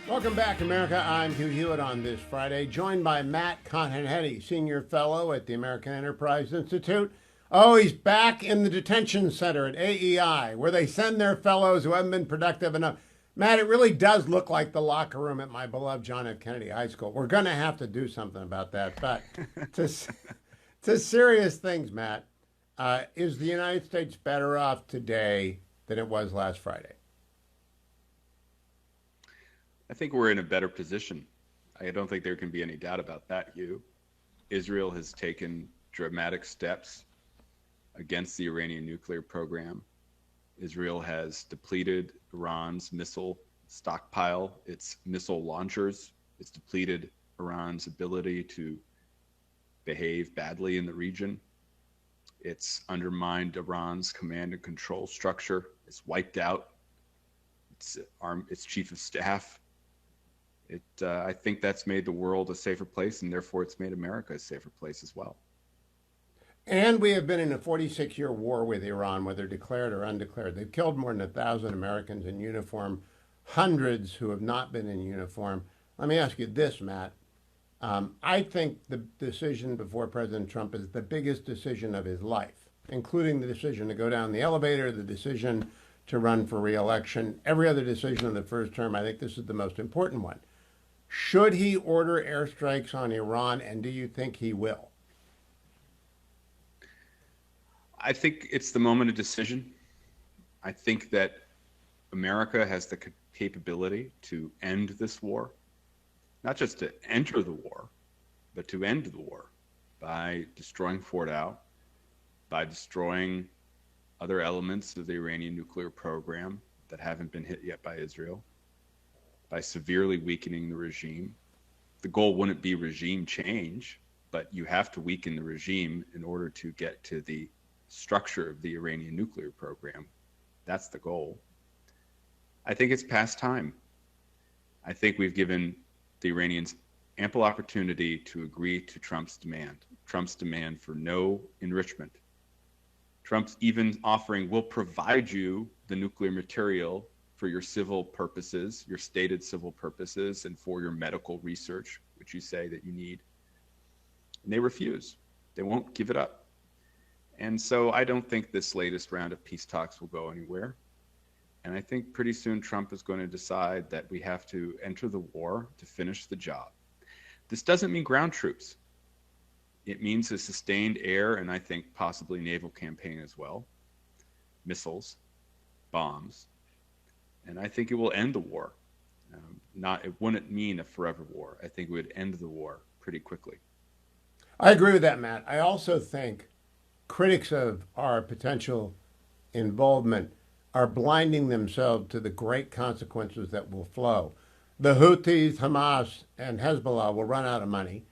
Welcome back, America. I'm Hugh on this Friday, joined by Matt Continetti, Senior Fellow at the American Enterprise Institute. Oh, he's back in the detention center at AEI, where they send their fellows who haven't been productive enough. Matt, it really does look like the locker room at my beloved John F. Kennedy High School. We're going to have to do something about that. But to, to serious things, Matt, is the United States better off today than it was last Friday? I think we're in a better position. I don't think there can be any doubt about that, Hugh. Israel has taken dramatic steps against the Iranian nuclear program. Israel has depleted Iran's missile stockpile, its missile launchers. It's depleted Iran's ability to behave badly in the region. It's undermined Iran's command and control structure. It's wiped out its chief of staff. I think that's made the world a safer place, and therefore it's made America a safer place as well. And we have been in a 46-year war with Iran, whether declared or undeclared. They've killed more than 1,000 Americans in uniform, hundreds who have not been in uniform. Let me ask you this, Matt. I think the decision before President Trump is the biggest decision of his life, including the decision to go down the elevator, the decision to run for re-election, every other decision in the first term. I think this is the most important one. Should he order airstrikes on Iran, and do you think he will? I think it's the moment of decision. I think that America has the capability to end this war, not just to enter the war, but to end the war by destroying Fort Howe, by destroying other elements of the Iranian nuclear program that haven't been hit yet by Israel, by severely weakening the regime. The goal wouldn't be regime change, but you have to weaken the regime in order to get to the structure of the Iranian nuclear program. That's the goal. I think it's past time. I think we've given the Iranians ample opportunity to agree to Trump's demand for no enrichment. Trump's even offering, we'll provide you the nuclear material for your civil purposes, your stated civil purposes, and for your medical research, which you say that you need. And they refuse. They won't give it up. And so I don't think this latest round of peace talks will go anywhere. And I think pretty soon Trump is going to decide that we have to enter the war to finish the job. This doesn't mean ground troops. It means a sustained air and I think possibly naval campaign as well. Missiles, bombs. And I think it will end the war. It wouldn't mean a forever war. I think it would end the war pretty quickly. I agree with that, Matt. I also think critics of our potential involvement are blinding themselves to the great consequences that will flow. The Houthis, Hamas, and Hezbollah will run out of money.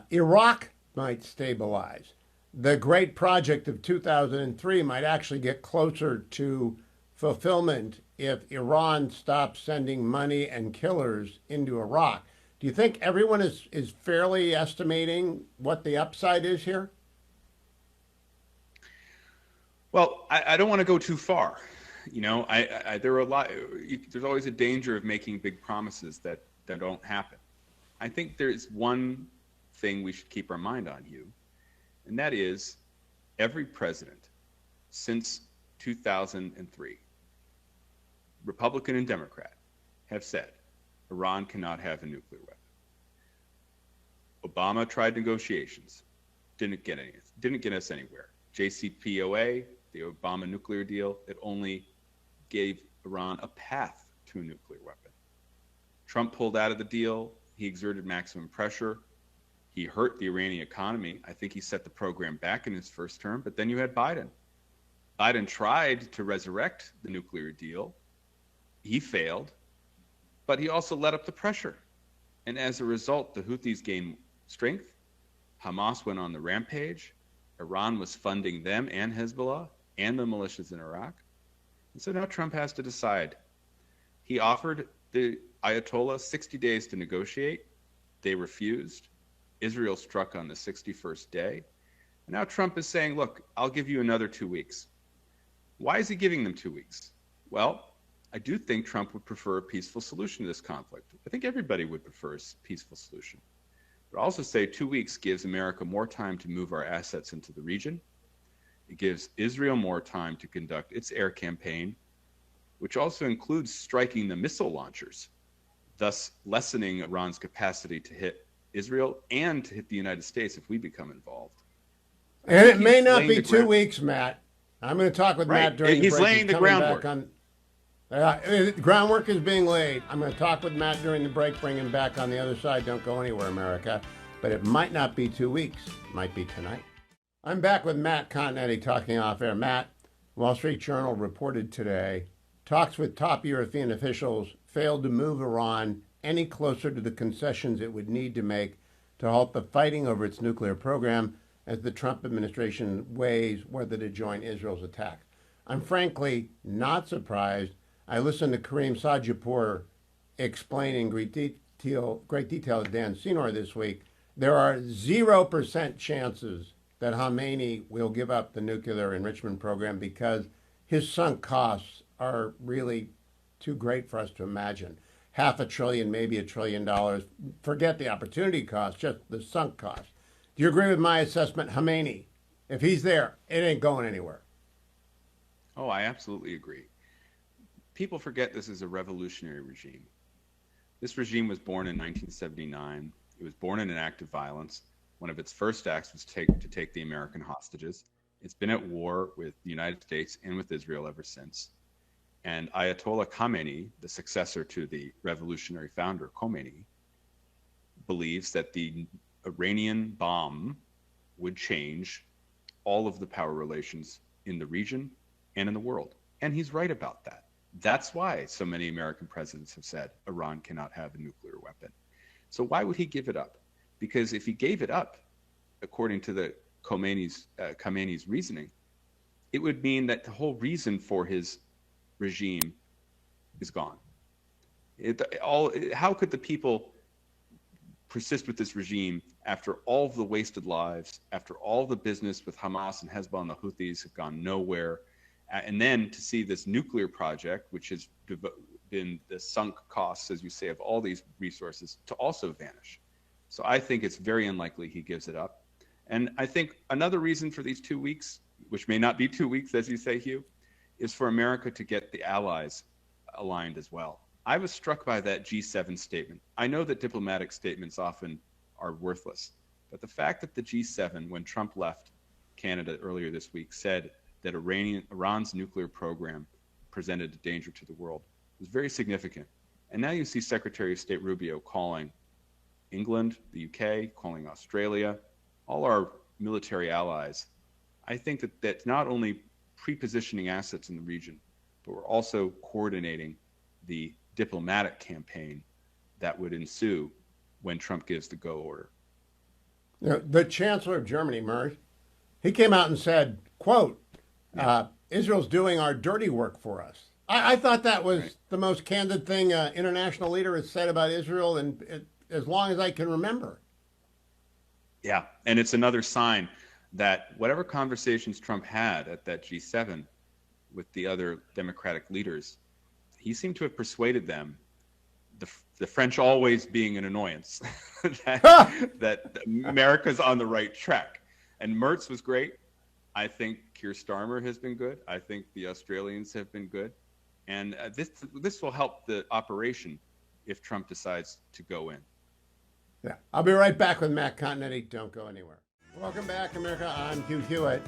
Iraq might stabilize. The great project of 2003 might actually get closer to fulfillment if Iran stops sending money and killers into Iraq. Do you think everyone is fairly estimating what the upside is here? Well, I don't want to go too far. There are a lot. There's always a danger of making big promises that don't happen. I think there's one thing we should keep our mind on, Hugh, and that is every president since 2003, Republican and Democrat, have said Iran cannot have a nuclear weapon. Obama tried negotiations, didn't get us anywhere. JCPOA, the Obama nuclear deal, it only gave Iran a path to a nuclear weapon. Trump pulled out of the deal. He exerted maximum pressure. He hurt the Iranian economy. I think he set the program back in his first term, but then you had Biden. Biden tried to resurrect the nuclear deal. He failed, but he also let up the pressure. And as a result, the Houthis gained strength. Hamas went on the rampage. Iran was funding them and Hezbollah and the militias in Iraq. And so now Trump has to decide. He offered the Ayatollah 60 days to negotiate. They refused. Israel struck on the 61st day. And now Trump is saying, look, I'll give you another 2 weeks. Why is he giving them 2 weeks? Well, I do think Trump would prefer a peaceful solution to this conflict. I think everybody would prefer a peaceful solution. But I also say 2 weeks gives America more time to move our assets into the region. It gives Israel more time to conduct its air campaign, which also includes striking the missile launchers, thus lessening Iran's capacity to hit Israel and to hit the United States if we become involved. And it may not be 2 weeks, Matt. I'm going to talk with Matt during the break. He's laying the groundwork. Groundwork is being laid. I'm going to talk with Matt during the break, bring him back on the other side. Don't go anywhere, America. But it might not be 2 weeks. It might be tonight. I'm back with Matt Continetti talking off air. Matt, Wall Street Journal reported today, talks with top European officials failed to move Iran any closer to the concessions it would need to make to halt the fighting over its nuclear program as the Trump administration weighs whether to join Israel's attack. I'm frankly not surprised. I listened to Kareem Sajipour explain in great detail to Dan Senor this week. There are 0% chances that Khamenei will give up the nuclear enrichment program because his sunk costs are really too great for us to imagine. $500 billion, maybe $1 trillion. Forget the opportunity cost, just the sunk cost. Do you agree with my assessment? Khamenei, if he's there, it ain't going anywhere. Oh, I absolutely agree. People forget this is a revolutionary regime. This regime was born in 1979. It was born in an act of violence. One of its first acts was to take the American hostages. It's been at war with the United States and with Israel ever since. And Ayatollah Khamenei, the successor to the revolutionary founder Khomeini, believes that the Iranian bomb would change all of the power relations in the region and in the world. And he's right about that. That's why so many American presidents have said Iran cannot have a nuclear weapon. So why would he give it up? Because if he gave it up, according to the Khamenei's reasoning, it would mean that the whole reason for his regime is gone. How could the people persist with this regime after all of the wasted lives, after all the business with Hamas and Hezbollah and the Houthis have gone nowhere, and then to see this nuclear project, which has been the sunk costs, as you say, of all these resources, to also vanish. So I think it's very unlikely he gives it up. And I think another reason for these 2 weeks, which may not be 2 weeks, as you say, Hugh, is for America to get the allies aligned as well. I was struck by that G7 statement. I know that diplomatic statements often are worthless, but the fact that the G7, when Trump left Canada earlier this week, said that Iran's nuclear program presented a danger to the world was very significant. And now you see Secretary of State Rubio calling England, the UK, calling Australia, all our military allies. I think that that's not only pre-positioning assets in the region, but we're also coordinating the diplomatic campaign that would ensue when Trump gives the go order. You know, the Chancellor of Germany, Merz, he came out and said, quote, Israel's doing our dirty work for us. I thought that was the most candid thing an international leader has said about Israel as long as I can remember. Yeah, and it's another sign that whatever conversations Trump had at that G7 with the other democratic leaders, he seemed to have persuaded them, the French always being an annoyance, that America's on the right track. And Merz was great. I think Keir Starmer has been good. I think the Australians have been good. And this will help the operation if Trump decides to go in. Yeah, I'll be right back with Matt Continetti. Don't go anywhere. Welcome back, America. I'm Hugh Hewitt.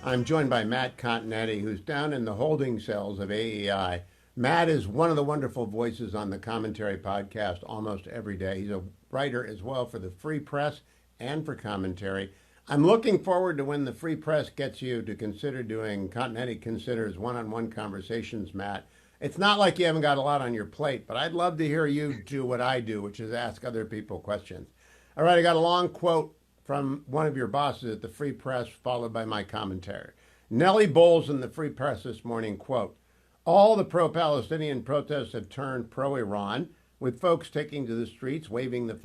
I'm joined by Matt Continetti, who's down in the holding cells of AEI. Matt is one of the wonderful voices on the Commentary podcast almost every day. He's a writer as well for the Free Press and for Commentary. I'm looking forward to when the Free Press gets you to consider doing Continetti Considers one-on-one conversations, Matt. It's not like you haven't got a lot on your plate, but I'd love to hear you do what I do, which is ask other people questions. All right, I got a long quote from one of your bosses at the Free Press, followed by my commentary. Nellie Bowles in the Free Press this morning, quote, all the pro-Palestinian protests have turned pro-Iran, with folks taking to the streets, waving the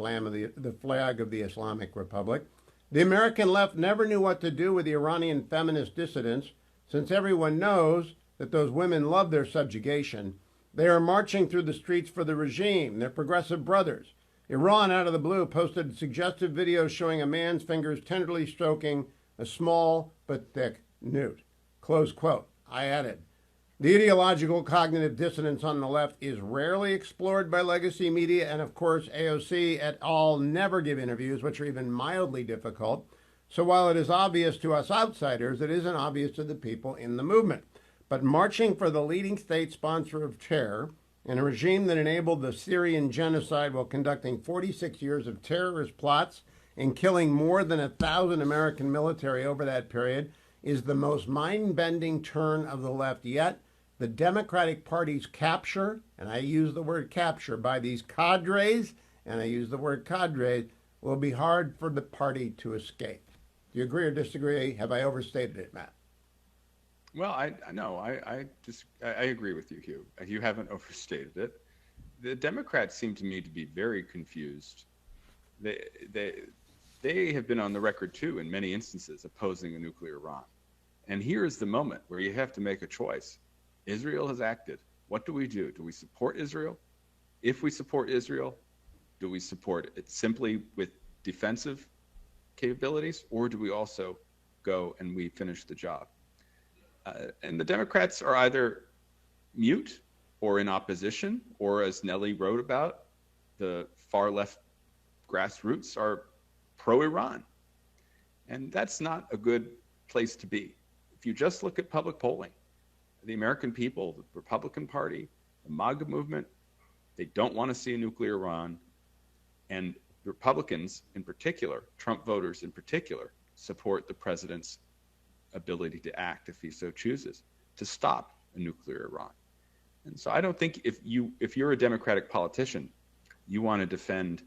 flag of the Islamic Republic. The American left never knew what to do with the Iranian feminist dissidents, since everyone knows that those women love their subjugation. They are marching through the streets for the regime. They're progressive brothers. Iran, out of the blue, posted suggestive videos showing a man's fingers tenderly stroking a small but thick newt. Close quote. I added, the ideological cognitive dissonance on the left is rarely explored by legacy media, and of course, AOC et al. Never give interviews, which are even mildly difficult. So while it is obvious to us outsiders, it isn't obvious to the people in the movement. But marching for the leading state sponsor of terror in a regime that enabled the Syrian genocide while conducting 46 years of terrorist plots and killing more than 1,000 American military over that period is the most mind-bending turn of the left yet. The Democratic Party's capture, and I use the word capture, by these cadres, and I use the word cadres, will be hard for the party to escape. Do you agree or disagree? Have I overstated it, Matt? Well, I agree with you, Hugh. You haven't overstated it. The Democrats seem to me to be very confused. They have been on the record too in many instances opposing a nuclear Iran. And here is the moment where you have to make a choice. Israel has acted. What do we do? Do we support Israel? If we support Israel, do we support it simply with defensive capabilities, or do we also go and we finish the job? And the Democrats are either mute or in opposition, or as Nellie wrote about, the far left grassroots are pro-Iran. And that's not a good place to be. If you just look at public polling, the American people, the Republican Party, the MAGA movement, they don't want to see a nuclear Iran. And Republicans in particular, Trump voters in particular, support the president's ability to act if he so chooses to stop a nuclear Iran. And so I don't think if you're a Democratic politician, you want to defend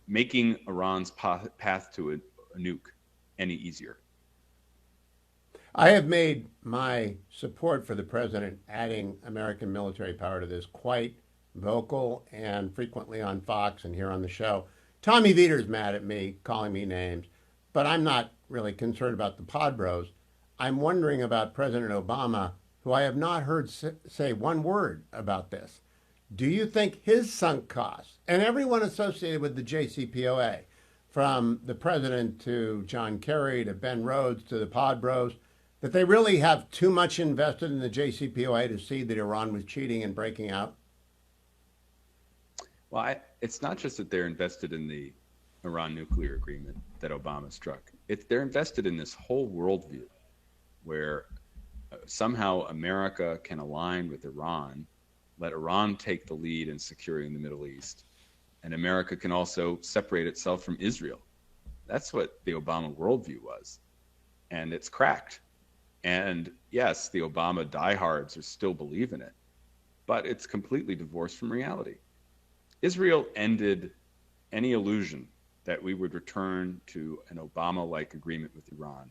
making Iran's path to a nuke any easier. I have made my support for the president adding American military power to this quite vocal and frequently on Fox and here on the show. Tommy Viter's mad at me, calling me names, but I'm not really concerned about the pod bros. I'm wondering about President Obama, who I have not heard say one word about this. Do you think his sunk costs, and everyone associated with the JCPOA, from the president to John Kerry to Ben Rhodes to the pod bros, that they really have too much invested in the JCPOA to see that Iran was cheating and breaking out? Well, it's not just that they're invested in the Iran nuclear agreement that Obama struck. They're invested in this whole worldview where somehow America can align with Iran, let Iran take the lead in securing the Middle East, and America can also separate itself from Israel. That's what the Obama worldview was, and it's cracked. And yes, the Obama diehards are still believe in it, but it's completely divorced from reality. Israel ended any illusion that we would return to an Obama-like agreement with Iran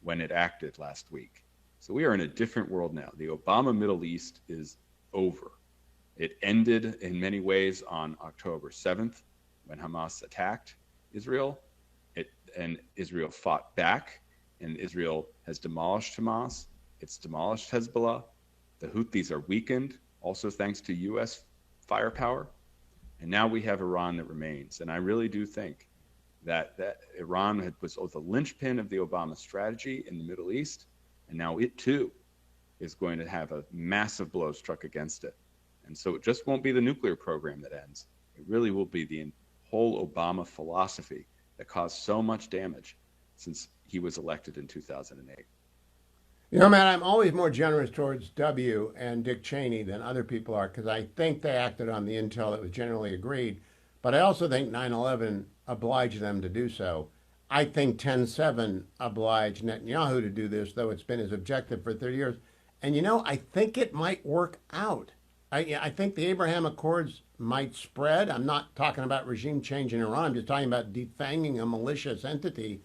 when it acted last week. So we are in a different world now. The Obama Middle East is over. It ended in many ways on October 7th when Hamas attacked Israel, and Israel fought back, and Israel has demolished Hamas. It's demolished Hezbollah. The Houthis are weakened, also thanks to U.S. firepower. And now we have Iran that remains. And I really do think that Iran was the linchpin of the Obama strategy in the Middle East. And now it too is going to have a massive blow struck against it. And so it just won't be the nuclear program that ends. It really will be the whole Obama philosophy that caused so much damage since he was elected in 2008. You know, man, I'm always more generous towards W and Dick Cheney than other people are because I think they acted on the intel that was generally agreed. But I also think 9/11 obliged them to do so. I think 10/7 obliged Netanyahu to do this, though it's been his objective for 30 years. And, you know, I think it might work out. I think the Abraham Accords might spread. I'm not talking about regime change in Iran. I'm just talking about defanging a malicious entity.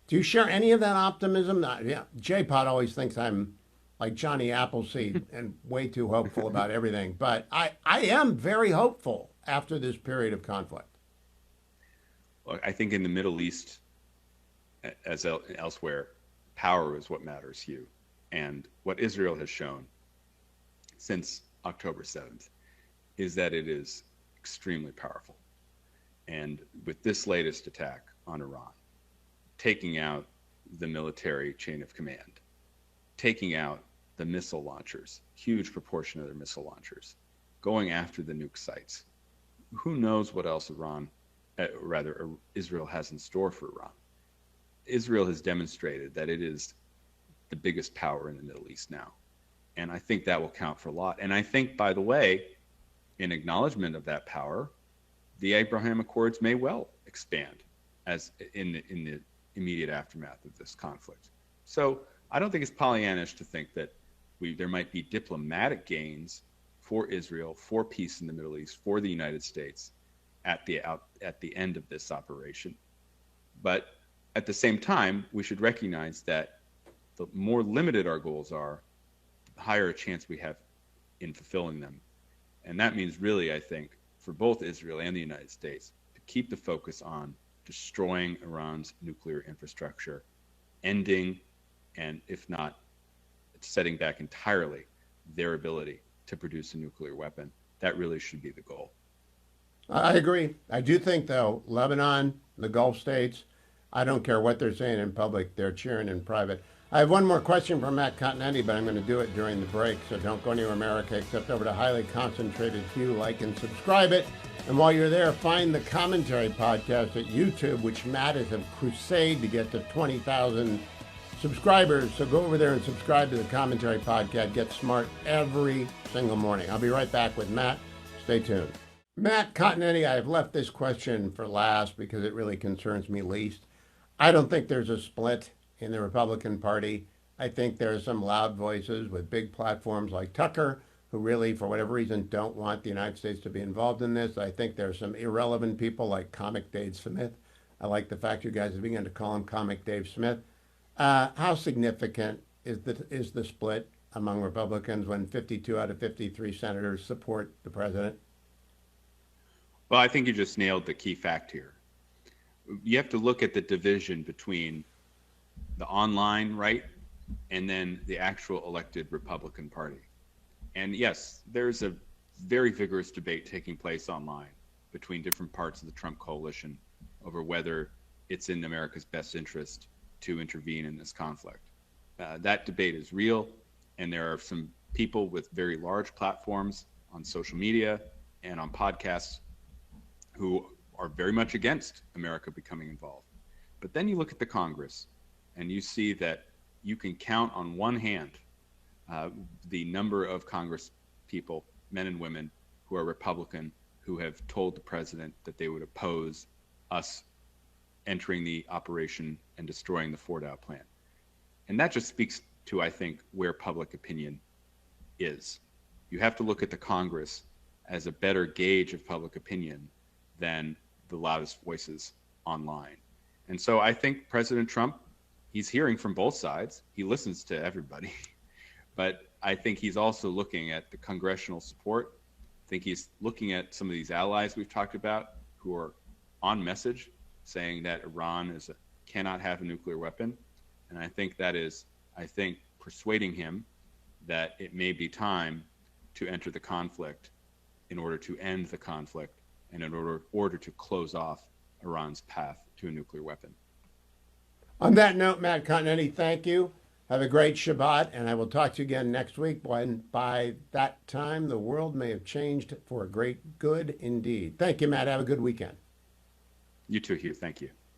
Do you share any of that optimism? Yeah, J-Pod always thinks I'm like Johnny Appleseed and way too hopeful about everything. But I am very hopeful after this period of conflict. Well, I think in the Middle East, as elsewhere, power is what matters, Hugh. And what Israel has shown since October 7th is that it is extremely powerful. And with this latest attack on Iran, taking out the military chain of command, taking out the missile launchers, huge proportion of their missile launchers, going after the nuke sites. Who knows what else Israel has in store for Iran? Israel has demonstrated that it is the biggest power in the Middle East now. And I think that will count for a lot. And I think, by the way, in acknowledgement of that power, the Abraham Accords may well expand as in the immediate aftermath of this conflict. So I don't think it's Pollyannish to think that there might be diplomatic gains for Israel, for peace in the Middle East, for the United States at the end of this operation. But at the same time, we should recognize that the more limited our goals are, the higher a chance we have in fulfilling them. And that means really, I think, for both Israel and the United States, to keep the focus on destroying Iran's nuclear infrastructure, ending, and if not, setting back entirely their ability to produce a nuclear weapon. That really should be the goal. I agree. I do think, though, Lebanon, the Gulf states, I don't care what they're saying in public, they're cheering in private. I have one more question from Matt Continetti, but I'm going to do it during the break, so don't go anywhere, America, except over to Highly Concentrated Hugh. Like and subscribe it. And while you're there, find the commentary podcast at YouTube, which Matt is a crusade to get to 20,000 subscribers. So go over there and subscribe to the commentary podcast. Get smart every single morning. I'll be right back with Matt. Stay tuned. Matt Continetti, I have left this question for last because it really concerns me least. I don't think there's a split in the Republican Party. I think there are some loud voices with big platforms like Tucker who really, for whatever reason, don't want the United States to be involved in this. I think there are some irrelevant people like Comic Dave Smith. I like the fact you guys have begun to call him Comic Dave Smith. How significant is the split among Republicans when 52 out of 53 senators support the president? Well, I think you just nailed the key fact here. You have to look at the division between the online right and then the actual elected Republican Party. And yes, there's a very vigorous debate taking place online between different parts of the Trump coalition over whether it's in America's best interest to intervene in this conflict. That debate is real, and there are some people with very large platforms on social media and on podcasts who are very much against America becoming involved. But then you look at the Congress, and you see that you can count on one hand the number of Congress people, men and women, who are Republican, who have told the president that they would oppose us entering the operation and destroying the Fordow plan. And that just speaks to, I think, where public opinion is. You have to look at the Congress as a better gauge of public opinion than the loudest voices online. And so I think President Trump, he's hearing from both sides. He listens to everybody. But I think he's also looking at the congressional support. I think he's looking at some of these allies we've talked about who are on message saying that Iran cannot have a nuclear weapon. And I think that is, persuading him that it may be time to enter the conflict in order to end the conflict and in order to close off Iran's path to a nuclear weapon. On that note, Matt Continetti, thank you. Have a great Shabbat, and I will talk to you again next week when by that time the world may have changed for a great good indeed. Thank you, Matt. Have a good weekend. You too, Hugh. Thank you.